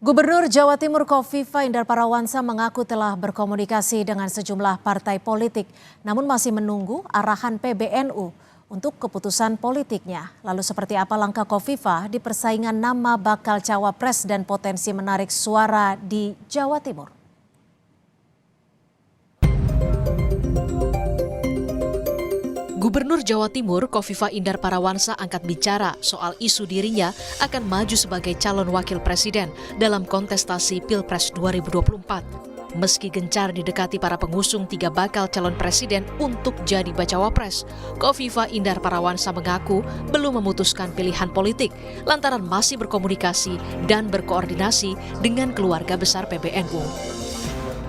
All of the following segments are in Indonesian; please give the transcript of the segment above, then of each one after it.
Gubernur Jawa Timur Kofifa Indar Parawansa mengaku telah berkomunikasi dengan sejumlah partai politik, namun masih menunggu arahan PBNU untuk keputusan politiknya. Lalu seperti apa langkah Kofifa di persaingan nama bakal cawapres dan potensi menarik suara di Jawa Timur? Gubernur Jawa Timur Kofifa Indar Parawansa angkat bicara soal isu dirinya akan maju sebagai calon wakil presiden dalam kontestasi Pilpres 2024. Meski gencar didekati para pengusung 3 bakal calon presiden untuk jadi bacawa pres, Kofifa Indar Parawansa mengaku belum memutuskan pilihan politik lantaran masih berkomunikasi dan berkoordinasi dengan keluarga besar PBNU.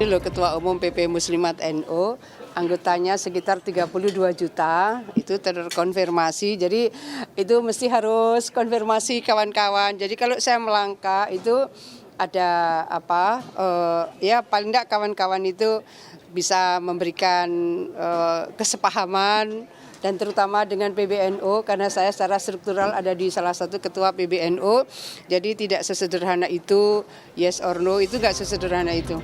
Ketua Umum PP Muslimat NU, anggotanya sekitar 32 juta, itu terkonfirmasi. Jadi itu mesti harus konfirmasi kawan-kawan. Jadi kalau saya melangkah itu ada ya paling tidak kawan-kawan itu bisa memberikan kesepahaman dan terutama dengan PBNU karena saya secara struktural ada di salah satu ketua PBNU. Jadi tidak sesederhana itu, yes or no, itu nggak sesederhana itu.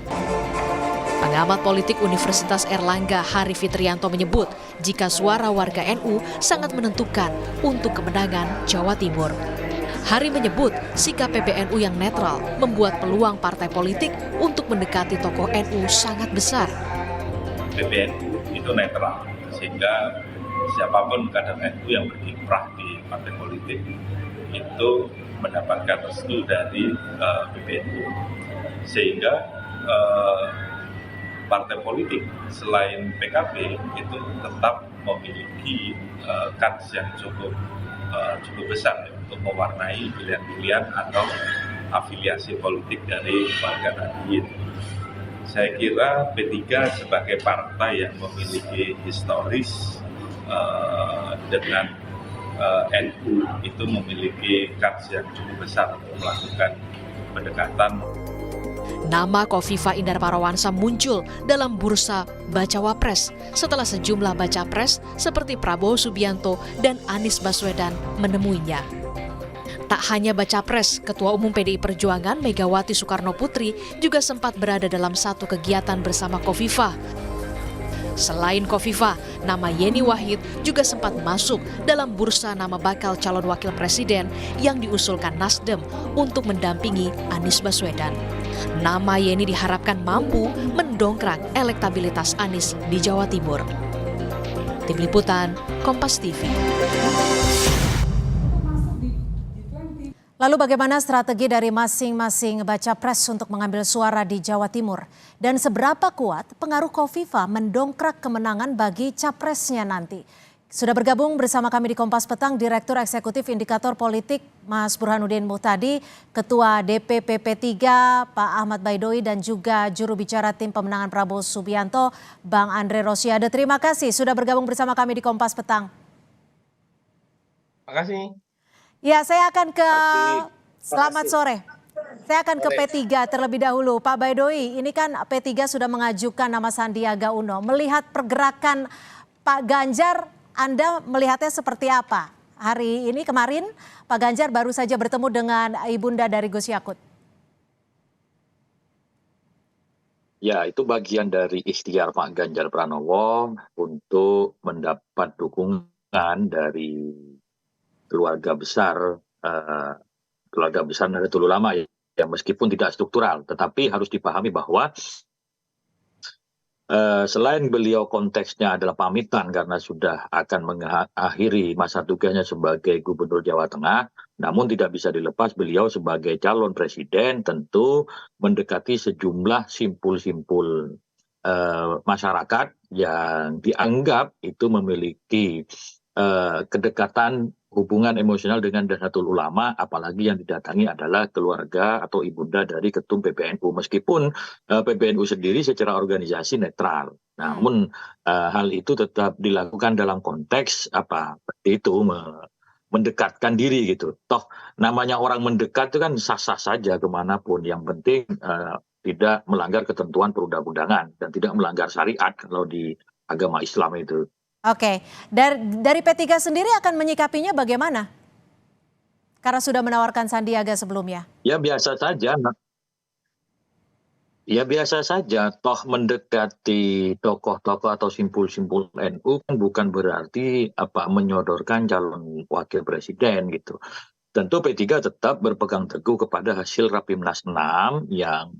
Pengamat politik Universitas Airlangga Hari Fitrianto menyebut jika suara warga NU sangat menentukan untuk kemenangan Jawa Timur. Hari menyebut sikap PBNU yang netral membuat peluang partai politik untuk mendekati tokoh NU sangat besar. PBNU itu netral sehingga siapapun kader NU yang berkiprah di partai politik itu mendapatkan restu dari PBNU sehingga partai politik selain PKB itu tetap memiliki kans yang cukup besar untuk mewarnai pilihan-pilihan atau afiliasi politik dari warga Nahdien. Saya kira P3 sebagai partai yang memiliki historis dengan NU itu memiliki kans yang cukup besar untuk melakukan pendekatan. Nama Kofifa Indar Parawansa muncul dalam bursa bacawa pres setelah sejumlah baca pres seperti Prabowo Subianto dan Anies Baswedan menemuinya. Tak hanya baca pres, Ketua Umum PDI Perjuangan Megawati Soekarno Putri juga sempat berada dalam satu kegiatan bersama Kofifa. Selain Kofifa, nama Yeni Wahid juga sempat masuk dalam bursa nama bakal calon wakil presiden yang diusulkan Nasdem untuk mendampingi Anies Baswedan. Nama Yeni diharapkan mampu mendongkrak elektabilitas Anies di Jawa Timur. Tim Liputan, Kompas TV. Lalu bagaimana strategi dari masing-masing baca pres untuk mengambil suara di Jawa Timur? Dan seberapa kuat pengaruh Kofifa mendongkrak kemenangan bagi capresnya nanti? Sudah bergabung bersama kami di Kompas Petang Direktur Eksekutif Indikator Politik Mas Burhanuddin Muhtadi, Ketua DPP P3 Pak Ahmad Baidowi dan juga juru bicara tim pemenangan Prabowo Subianto Bang Andre Rosiade. Terima kasih sudah bergabung bersama kami di Kompas Petang. Terima kasih. Ya, saya akan ke selamat sore. Saya akan ke P3 terlebih dahulu. Pak Baidowi, ini kan P3 sudah mengajukan nama Sandiaga Uno. Melihat pergerakan Pak Ganjar, Anda melihatnya seperti apa? Hari ini kemarin Pak Ganjar baru saja bertemu dengan Ibunda dari Gus Yakut. Ya, itu bagian dari ikhtiar Pak Ganjar Pranowo untuk mendapat dukungan dari keluarga besar Nahdlatul Ulama ya meskipun tidak struktural, tetapi harus dipahami bahwa selain beliau konteksnya adalah pamitan karena sudah akan mengakhiri masa tugasnya sebagai Gubernur Jawa Tengah, namun tidak bisa dilepas beliau sebagai calon presiden tentu mendekati sejumlah simpul-simpul masyarakat yang dianggap itu memiliki kedekatan hubungan emosional dengan Nahdlatul Ulama, apalagi yang didatangi adalah keluarga atau ibunda dari ketum PBNU. Meskipun PBNU sendiri secara organisasi netral, namun hal itu tetap dilakukan dalam konteks seperti itu mendekatkan diri gitu. Toh namanya orang mendekat itu kan sah-sah saja kemanapun. Yang penting tidak melanggar ketentuan perundang-undangan dan tidak melanggar syariat kalau di agama Islam itu. Oke, dari P3 sendiri akan menyikapinya bagaimana? Karena sudah menawarkan Sandiaga sebelumnya. Ya biasa saja. Ya biasa saja, toh mendekati tokoh-tokoh atau simpul-simpul NU kan bukan berarti menyodorkan calon wakil presiden gitu. Tentu P3 tetap berpegang teguh kepada hasil Rapimnas 6 yang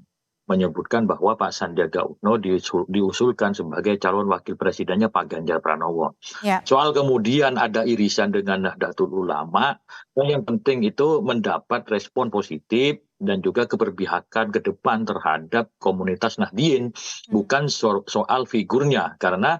menyebutkan bahwa Pak Sandiaga Uno diusulkan sebagai calon wakil presidennya Pak Ganjar Pranowo. Ya, Soal kemudian ada irisan dengan Nahdlatul Ulama, yang penting itu mendapat respon positif dan juga keberpihakan ke depan terhadap komunitas Nahdien, bukan soal figurnya. Karena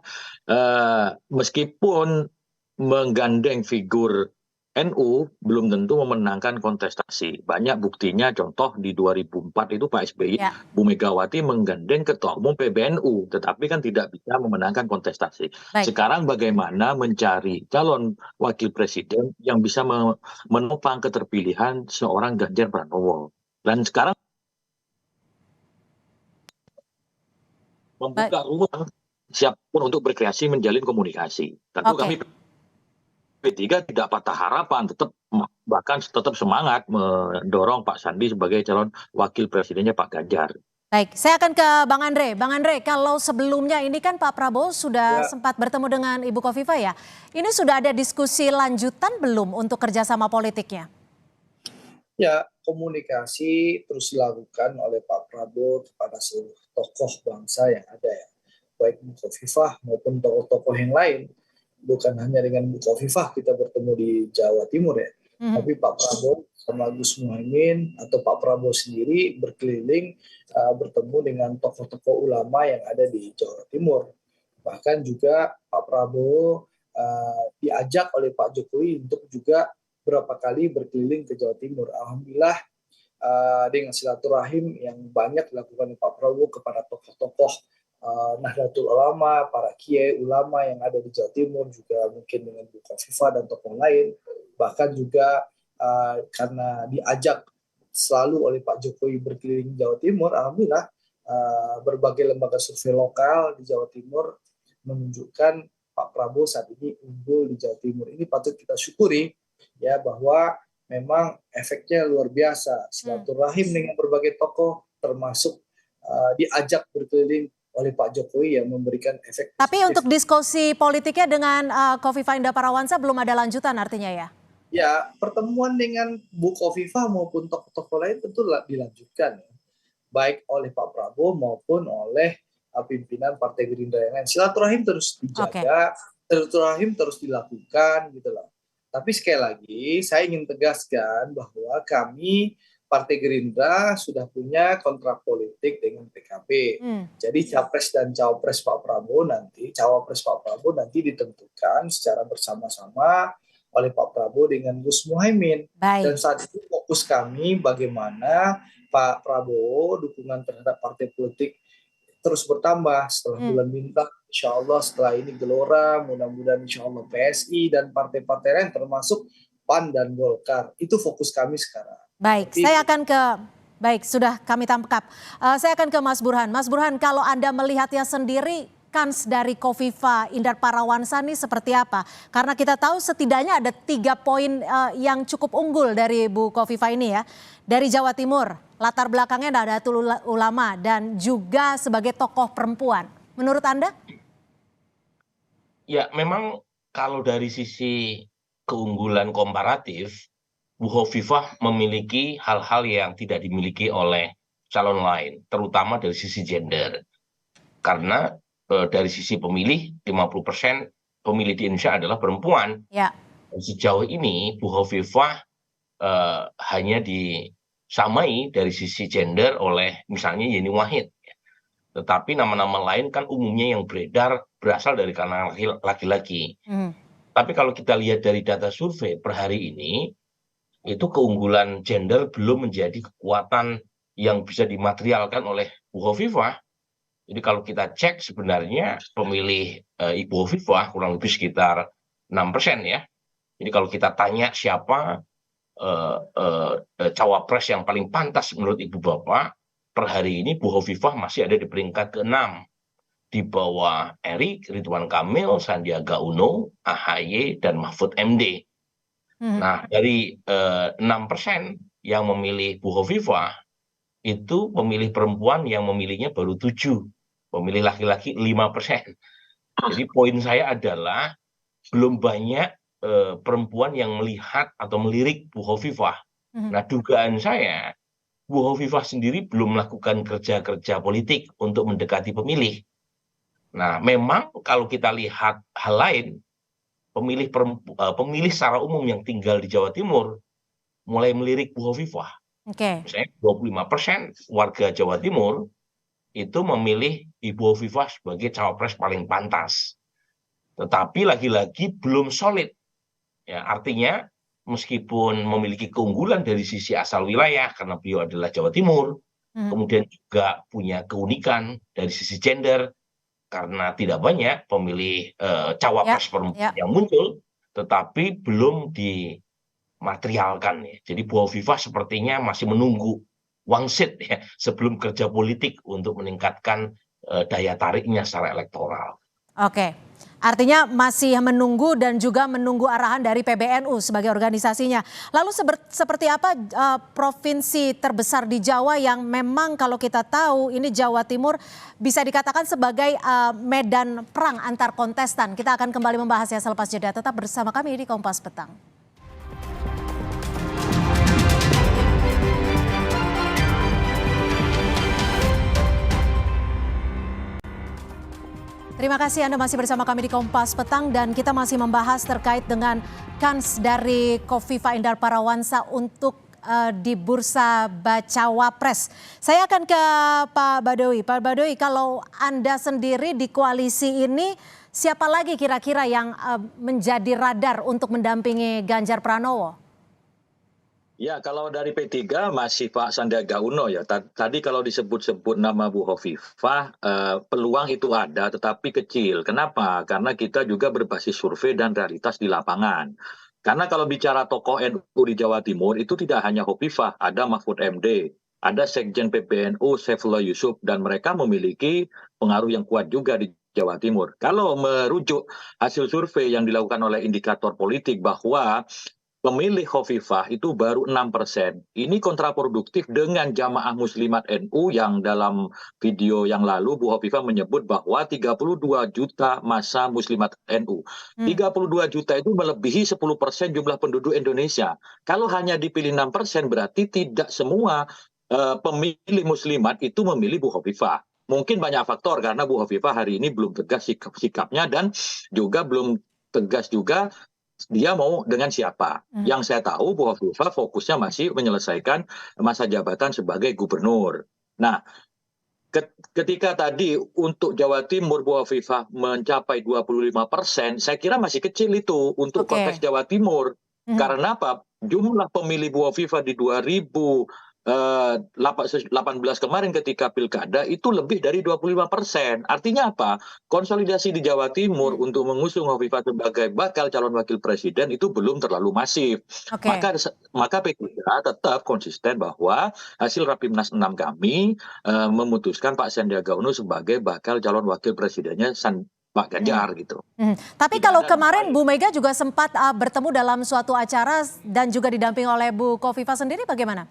meskipun menggandeng figur NU belum tentu memenangkan kontestasi. Banyak buktinya, contoh di 2004 itu Pak SBY, ya. Bu Megawati menggandeng ketua umum PBNU, tetapi kan tidak bisa memenangkan kontestasi. Baik. Sekarang bagaimana mencari calon wakil presiden yang bisa menopang keterpilihan seorang Ganjar Pranowo. Dan sekarang membuka ruang siapapun untuk berkreasi menjalin komunikasi. Tentu kami P3 tidak patah harapan, bahkan tetap semangat mendorong Pak Sandi sebagai calon wakil presidennya Pak Ganjar. Baik, saya akan ke Bang Andre. Bang Andre, kalau sebelumnya ini kan Pak Prabowo sudah sempat bertemu dengan Ibu Khofifah ya. Ini sudah ada diskusi lanjutan belum untuk kerjasama politiknya? Ya, komunikasi terus dilakukan oleh Pak Prabowo kepada seluruh tokoh bangsa yang ada ya. Baik Bu Khofifah maupun tokoh-tokoh yang lain. Bukan hanya dengan Bu Khofifah kita bertemu di Jawa Timur ya, tapi Pak Prabowo sama Gus Muhaimin atau Pak Prabowo sendiri berkeliling bertemu dengan tokoh-tokoh ulama yang ada di Jawa Timur. Bahkan juga Pak Prabowo diajak oleh Pak Jokowi untuk juga berapa kali berkeliling ke Jawa Timur. Alhamdulillah dengan silaturahim yang banyak dilakukan oleh Pak Prabowo kepada tokoh-tokoh Nahdlatul Ulama, para kiai ulama yang ada di Jawa Timur, juga mungkin dengan Bu Khofifah dan tokoh lain, bahkan juga karena diajak selalu oleh Pak Jokowi berkeliling Jawa Timur, alhamdulillah berbagai lembaga survei lokal di Jawa Timur menunjukkan Pak Prabowo saat ini unggul di Jawa Timur. Ini patut kita syukuri ya, bahwa memang efeknya luar biasa, silaturahim dengan berbagai tokoh termasuk diajak berkeliling oleh Pak Jokowi yang memberikan efek. Tapi untuk diskusi politiknya dengan Khofifah Indar Parawansa belum ada lanjutan artinya ya? Ya, pertemuan dengan Bu Khofifah maupun tokoh-tokoh lain tentu dilanjutkan ya. Baik oleh Pak Prabowo maupun oleh pimpinan Partai Gerindra yang lain. Silaturahim terus dijaga, silaturahim terus dilakukan gitu loh. Tapi sekali lagi saya ingin tegaskan bahwa kami Partai Gerindra sudah punya kontrak politik dengan PKB. Jadi capres dan cawapres Pak Prabowo nanti ditentukan secara bersama-sama oleh Pak Prabowo dengan Gus Muhaimin. Dan saat itu fokus kami bagaimana Pak Prabowo dukungan terhadap partai politik terus bertambah setelah bulan bintang. Insya Allah setelah ini Gelora, mudah-mudahan insya Allah PSI dan partai-partai lain termasuk PAN dan Golkar. Itu fokus kami sekarang. Baik, sudah kami tangkap. Saya akan ke Mas Burhan. Mas Burhan, kalau Anda melihatnya sendiri, kans dari Khofifah Indar Parawansa ini seperti apa? Karena kita tahu setidaknya ada 3 poin yang cukup unggul dari Bu Khofifah ini ya. Dari Jawa Timur, latar belakangnya Nahdlatul Ulama dan juga sebagai tokoh perempuan. Menurut Anda? Ya, memang kalau dari sisi keunggulan komparatif, Bu Khofifah memiliki hal-hal yang tidak dimiliki oleh calon lain, terutama dari sisi gender. Karena dari sisi pemilih, 50% pemilih di Indonesia adalah perempuan. Ya. Dan sejauh ini Bu Khofifah hanya disamai dari sisi gender oleh misalnya Yeni Wahid. Tetapi nama-nama lain kan umumnya yang beredar berasal dari kalangan laki-laki. Tapi kalau kita lihat dari data survei per hari ini, itu keunggulan gender belum menjadi kekuatan yang bisa dimaterialkan oleh Bu Khofifah. Jadi kalau kita cek sebenarnya pemilih Ibu Khofifah kurang lebih sekitar 6% ya. Jadi kalau kita tanya siapa cawapres yang paling pantas menurut Ibu Bapak, per hari ini Bu Khofifah masih ada di peringkat ke-6. Di bawah Erik, Ridwan Kamil, Sandiaga Uno, AHY, dan Mahfud MD. Nah, dari 6% yang memilih Bu Khofifah, itu pemilih perempuan yang memilihnya baru 7, pemilih laki-laki 5%. Jadi poin saya adalah belum banyak perempuan yang melihat atau melirik Bu Hovifah. Nah, dugaan saya Bu Hovifah sendiri belum melakukan kerja-kerja politik untuk mendekati pemilih. Nah, memang kalau kita lihat hal lain, pemilih secara umum yang tinggal di Jawa Timur mulai melirik Bu Hovifah. Misalnya 25% warga Jawa Timur itu memilih Ibu Hovifah sebagai cawapres paling pantas. Tetapi lagi-lagi belum solid. Ya, artinya meskipun memiliki keunggulan dari sisi asal wilayah karena beliau adalah Jawa Timur, kemudian juga punya keunikan dari sisi gender karena tidak banyak pemilih cawapres perempuan yang muncul, tetapi belum dimaterialkan. Ya. Jadi Bu Hovifah sepertinya masih menunggu wangsit ya sebelum kerja politik untuk meningkatkan daya tariknya secara elektoral. Oke, artinya masih menunggu dan juga menunggu arahan dari PBNU sebagai organisasinya. Lalu seperti apa provinsi terbesar di Jawa yang memang kalau kita tahu ini Jawa Timur bisa dikatakan sebagai medan perang antar kontestan. Kita akan kembali membahasnya selepas jeda. Tetap bersama kami di Kompas Petang. Terima kasih Anda masih bersama kami di Kompas Petang dan kita masih membahas terkait dengan kans dari Khofifah Indar Parawansa untuk di bursa Bacawa Pres. Saya akan ke Pak Badowi. Pak Badowi, kalau Anda sendiri di koalisi ini siapa lagi kira-kira yang menjadi radar untuk mendampingi Ganjar Pranowo? Ya, kalau dari P3 masih Pak Sandiaga Uno ya. Tadi kalau disebut-sebut nama Bu Hovifah, peluang itu ada tetapi kecil. Kenapa? Karena kita juga berbasis survei dan realitas di lapangan. Karena kalau bicara tokoh NU di Jawa Timur itu tidak hanya Hovifah, ada Mahfud MD, ada Sekjen PBNU Saifullah Yusuf, dan mereka memiliki pengaruh yang kuat juga di Jawa Timur. Kalau merujuk hasil survei yang dilakukan oleh indikator politik bahwa pemilih Khofifah itu baru 6%. Ini kontraproduktif dengan jamaah muslimat NU yang dalam video yang lalu Bu Khofifah menyebut bahwa 32 juta massa muslimat NU. 32 juta itu melebihi 10% jumlah penduduk Indonesia. Kalau hanya dipilih 6% berarti tidak semua pemilih muslimat itu memilih Bu Khofifah. Mungkin banyak faktor karena Bu Khofifah hari ini belum tegas sikapnya dan juga belum tegas juga dia mau dengan siapa. Yang saya tahu Bu Hovifah fokusnya masih menyelesaikan masa jabatan sebagai gubernur. Nah, ketika tadi untuk Jawa Timur Bu Hovifah mencapai 25%, saya kira masih kecil itu untuk konteks Jawa Timur. Karena apa? Jumlah pemilih Bu Hovifah di 2018 kemarin ketika pilkada itu lebih dari 25%. Artinya apa? Konsolidasi di Jawa Timur untuk mengusung Hovifah sebagai bakal calon wakil presiden itu belum terlalu masif. Maka P3 tetap konsisten bahwa hasil Rapimnas 6 kami memutuskan Pak Sandiaga Uno sebagai bakal calon wakil presidennya Pak Ganjar gitu. Tapi kalau kemarin Bu Mega juga sempat bertemu dalam suatu acara dan juga didampingi oleh Bu Khofifah sendiri, bagaimana?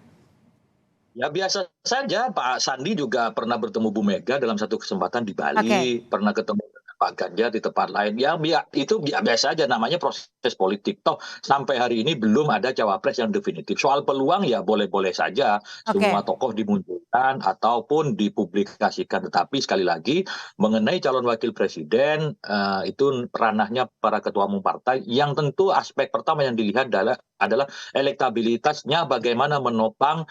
Ya biasa saja, Pak Sandi juga pernah bertemu Bu Mega dalam satu kesempatan di Bali, pernah ketemu dengan Pak Ganjar di tempat lain. Ya itu biasa aja, namanya proses politik. Toh sampai hari ini belum ada cawapres yang definitif. Soal peluang ya boleh-boleh saja semua tokoh dimunculkan ataupun dipublikasikan. Tetapi sekali lagi mengenai calon wakil presiden itu ranahnya para ketua umum partai, yang tentu aspek pertama yang dilihat adalah elektabilitasnya, bagaimana menopang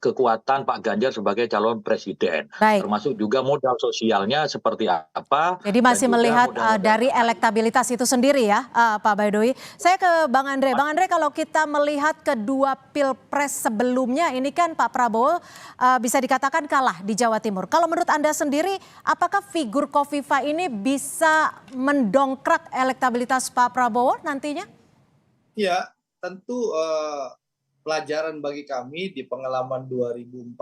kekuatan Pak Ganjar sebagai calon presiden. Termasuk juga modal sosialnya seperti apa. Jadi masih melihat dari elektabilitas itu sendiri ya Pak Badowi. Saya ke Bang Andre. Bang Andre, kalau kita melihat kedua pilpres sebelumnya ini kan Pak Prabowo bisa dikatakan kalah di Jawa Timur. Kalau menurut Anda sendiri, apakah figur Khofifah ini bisa mendongkrak elektabilitas Pak Prabowo nantinya? Ya, tentu pelajaran bagi kami di pengalaman 2014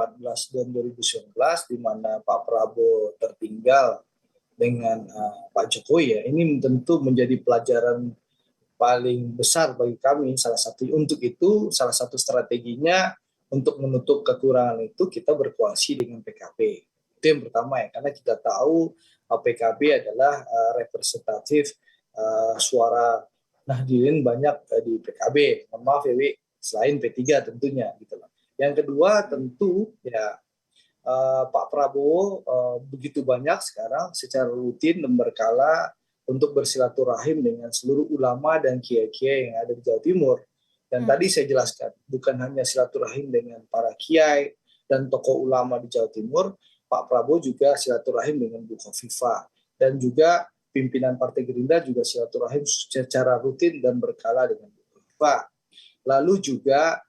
dan 2019 di mana Pak Prabowo tertinggal dengan Pak Jokowi ya, ini tentu menjadi pelajaran paling besar bagi kami. Salah satu strateginya untuk menutup kekurangan itu kita berkoalisi dengan PKB. Itu yang pertama ya, karena kita tahu PKB adalah representatif suara Nahdliyin banyak di PKB. Mohon maaf ya, Wi, selain P3 tentunya gitu loh. Yang kedua tentu ya Pak Prabowo begitu banyak sekarang secara rutin dan berkala untuk bersilaturahim dengan seluruh ulama dan kiai-kiai yang ada di Jawa Timur. Dan tadi saya jelaskan, bukan hanya silaturahim dengan para kiai dan tokoh ulama di Jawa Timur, Pak Prabowo juga silaturahim dengan Bu Khofifah. Dan juga pimpinan Partai Gerindra juga silaturahim secara rutin dan berkala dengan Bu Khofifah. Lalu juga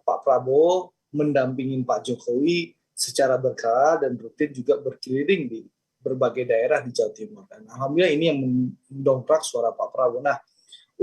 Pak Prabowo mendampingi Pak Jokowi secara berkala dan rutin juga berkeliling di berbagai daerah di Jawa Timur. Dan alhamdulillah ini yang mendongkrak suara Pak Prabowo. Nah,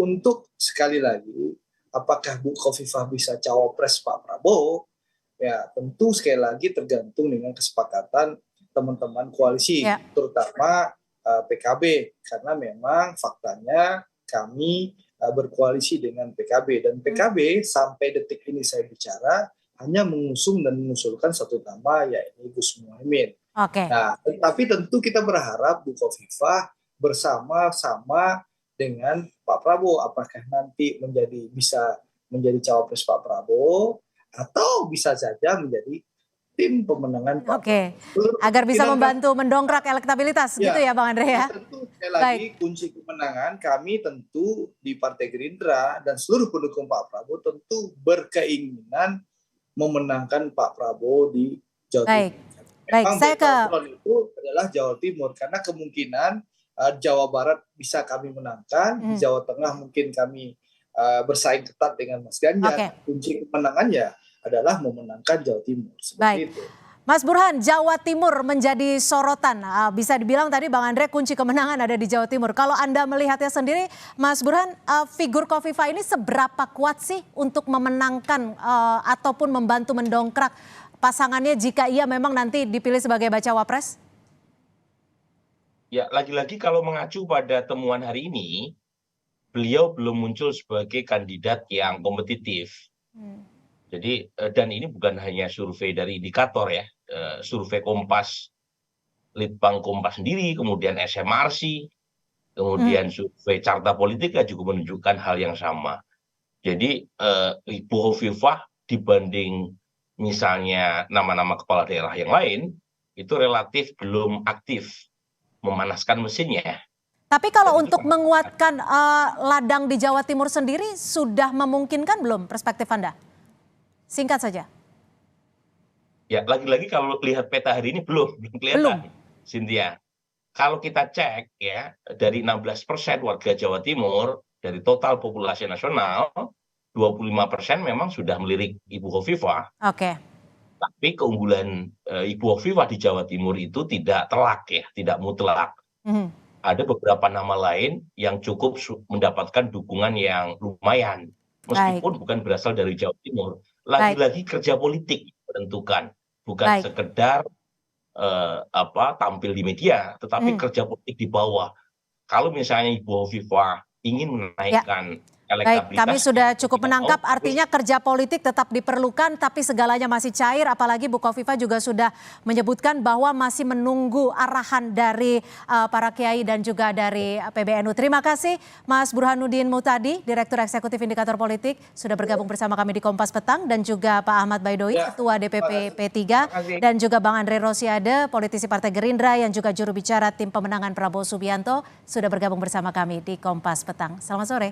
untuk sekali lagi, apakah Bu Khofifah bisa cawapres Pak Prabowo? Ya, tentu sekali lagi tergantung dengan kesepakatan teman-teman koalisi, terutama PKB. Karena memang faktanya kami berkoalisi dengan PKB. Dan PKB sampai detik ini saya bicara, hanya mengusung dan mengusulkan satu nama, yaitu Gus Muhaimin. Nah, tapi tentu kita berharap Bu Khofifah bersama-sama dengan Pak Prabowo, apakah nanti bisa menjadi cawapres Pak Prabowo atau bisa saja menjadi tim pemenangan Pak Prabowo. Agar bisa membantu mendongkrak elektabilitas, gitu ya Bang Andre ya. Tentu sekali lagi kunci kemenangan kami tentu di Partai Gerindra dan seluruh pendukung Pak Prabowo tentu berkeinginan memenangkan Pak Prabowo di Jawa Timur. Memang saya ke itu adalah Jawa Timur karena kemungkinan Jawa Barat bisa kami menangkan, di Jawa Tengah mungkin kami bersaing ketat dengan Mas Ganjar. Kunci kemenangannya adalah memenangkan Jawa Timur. Seperti itu. Mas Burhan, Jawa Timur menjadi sorotan. Bisa dibilang tadi Bang Andre kunci kemenangan ada di Jawa Timur. Kalau Anda melihatnya sendiri, Mas Burhan, figur Khofifah ini seberapa kuat sih untuk memenangkan ataupun membantu mendongkrak pasangannya jika ia memang nanti dipilih sebagai bacawa pres? Ya, lagi-lagi kalau mengacu pada temuan hari ini, beliau belum muncul sebagai kandidat yang kompetitif. Jadi, dan ini bukan hanya survei dari indikator ya, survei Kompas, Litbang Kompas sendiri, kemudian SMRC, kemudian survei Carta Politika juga menunjukkan hal yang sama. Jadi, Ibu Khofifah dibanding misalnya nama-nama kepala daerah yang lain, itu relatif belum aktif memanaskan mesinnya. Tapi kalau untuk menguatkan ladang di Jawa Timur sendiri, sudah memungkinkan belum perspektif Anda? Singkat saja. Ya, lagi-lagi kalau lihat peta hari ini belum kelihatan, Cynthia. Kalau kita cek ya, dari 16% warga Jawa Timur, dari total populasi nasional, 25% memang sudah melirik Ibu Khofifah. Tapi keunggulan Ibu Khofifah di Jawa Timur itu tidak telak ya, tidak mutlak. Ada beberapa nama lain yang cukup mendapatkan dukungan yang lumayan, meskipun bukan berasal dari Jawa Timur. Lagi-lagi kerja politik menentukan, bukan sekedar tampil di media, tetapi kerja politik di bawah. Kalau misalnya Ibu Khofifah ingin menaikkan elektabilitas. Kami sudah cukup menangkap, artinya kerja politik tetap diperlukan, tapi segalanya masih cair, apalagi Bu Khofifah juga sudah menyebutkan bahwa masih menunggu arahan dari para kiai dan juga dari PBNU. Terima kasih Mas Burhanuddin Muhtadi, Direktur Eksekutif Indikator Politik, sudah bergabung bersama kami di Kompas Petang, dan juga Pak Ahmad Baidowi, Ketua DPP P3, dan juga Bang Andre Rosiade, politisi Partai Gerindra yang juga juru bicara tim pemenangan Prabowo Subianto, sudah bergabung bersama kami di Kompas Petang. Selamat sore.